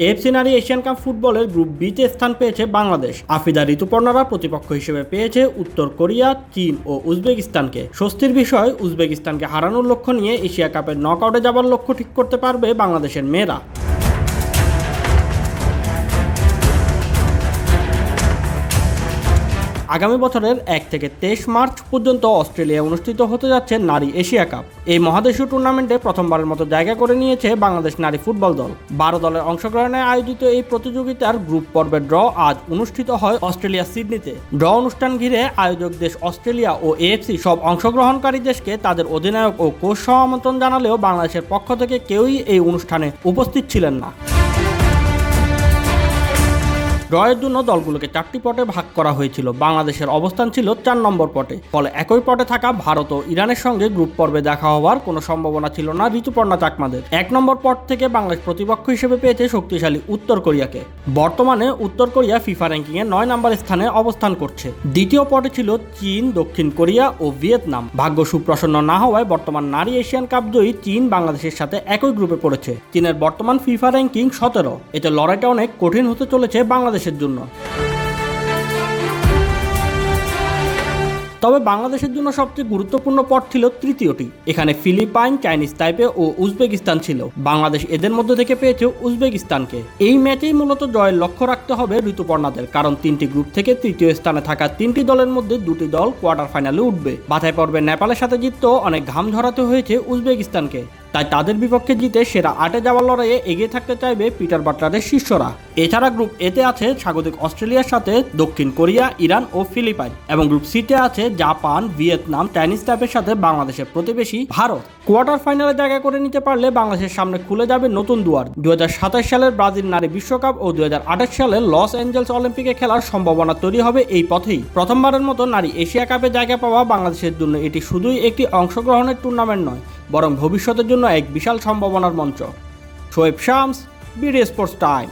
AFC নারী Asian cup ফুটবলের group বিতে স্থান পেয়েছে বাংলাদেশ। আফিদা ঋতুপর্ণারা প্রতিপক্ষ হিসেবে পেয়েছে উত্তর কোরিয়া, চীন ও উজবেকিস্তানকে। স্বস্তির বিষয়, উজবেকিস্তানকে হারানোর লক্ষ্য নিয়ে এশিয়া কাপের নকআউটে যাবার লক্ষ্য ঠিক করতে পারবে বাংলাদেশের মেয়েরা। আগামী বছরের ১ থেকে ২৩ মার্চ পর্যন্ত অস্ট্রেলিয়ায় অনুষ্ঠিত হতে যাচ্ছে নারী এশিয়া কাপ। এই মহাদেশীয় টুর্নামেন্টে প্রথমবারের মতো জায়গা করে নিয়েছে বাংলাদেশ নারী ফুটবল দল। ১২ দলের অংশগ্রহণে আয়োজিত এই প্রতিযোগিতার গ্রুপ পর্বের ড্র আজ অনুষ্ঠিত হয় অস্ট্রেলিয়া সিডনিতে। ড্র অনুষ্ঠান ঘিরে আয়োজক দেশ অস্ট্রেলিয়া ও এএফসি সব অংশগ্রহণকারী দেশকে তাদের অধিনায়ক ও কোচ সহ আমন্ত্রণ জানালেও বাংলাদেশের পক্ষ থেকে কেউই এই অনুষ্ঠানে উপস্থিত ছিলেন না। ড্রয়ের জন্য দলগুলোকে ৪টি পটে ভাগ করা হয়েছিল। বাংলাদেশের অবস্থান ছিল ৪ নম্বর পটে। ফলে একই পটে থাকা ভারত ও ইরানের সঙ্গে গ্রুপ পর্বে দেখা হওয়ার কোনো সম্ভাবনা ছিল না ঋতুপর্ণা চাকমাদের। ১ নম্বর পট থেকে বাংলাদেশ প্রতিপক্ষ হিসেবে পেয়েছে শক্তিশালী উত্তর কোরিয়াকে। বর্তমানে উত্তর কোরিয়া ফিফা র্যাঙ্কিংয়ে ৯ নম্বর স্থানে অবস্থান করছে। দ্বিতীয় পটে ছিল চীন, দক্ষিণ কোরিয়া ও ভিয়েতনাম। ভাগ্য সুপ্রসন্ন না হওয়ায় বর্তমান নারী এশিয়ান কাপ জয়ী চীন বাংলাদেশের সাথে একই গ্রুপে পড়েছে। চীনের বর্তমান ফিফা র্যাঙ্কিং ১৭। এতে লড়াইটা অনেক কঠিন হতে চলেছে বাংলাদেশের জন্য। তবে বাংলাদেশের জন্য সবচেয়ে গুরুত্বপূর্ণ পট ছিল তৃতীয়টি। এখানে ফিলিপাইন, চাইনিজ তাইপে ও উজবেকিস্তান ছিল। বাংলাদেশ এদের মধ্যে থেকে পেয়েছে উজবেকিস্তানকে। এই ম্যাচেই মূলত জয়ের লক্ষ্য রাখতে হবে ঋতুপর্ণাদের, কারণ 3টি গ্রুপ থেকে তৃতীয় স্থানে থাকা 3টি দলের মধ্যে 2টি দল কোয়ার্টার ফাইনালে উঠবে। বাছাই পর্বে নেপালের সাথে জিততেও অনেক ঘাম ঝরাতে হয়েছে উজবেকিস্তানকে। তাই তাদের বিপক্ষে জিতে সেরা 8-এ যাওয়ার লড়াইয়ে এগিয়ে থাকতে চাইবে পিটার বাটলারের শিষ্যরা। এছাড়া গ্রুপ এতে আছে স্বাগতিক অস্ট্রেলিয়ার সাথে দক্ষিণ কোরিয়া, ইরান ও ফিলিপাইন, এবং গ্রুপ সিতে আছে জাপান, ভিয়েতনাম, চাইনিজ তাইপের সাথে বাংলাদেশের প্রতিবেশী ভারত। কোয়ার্টার ফাইনালে জায়গা করে নিতে পারলে বাংলাদেশের সামনে খুলে যাবে নতুন দুয়ার। 2027 সালের ব্রাজিল নারী বিশ্বকাপ ও 2028 সালের লস অ্যাঞ্জেলস অলিম্পিকে খেলার সম্ভাবনা তৈরি হবে এই পথেই। প্রথমবারের মতো নারী এশিয়া কাপে জায়গা পাওয়া বাংলাদেশের জন্য এটি শুধুই একটি অংশগ্রহণের টুর্নামেন্ট নয়, বরং ভবিষ্যতের জন্য এক বিশাল সম্ভাবনার মঞ্চ। Shoaib Shams, BD sports time.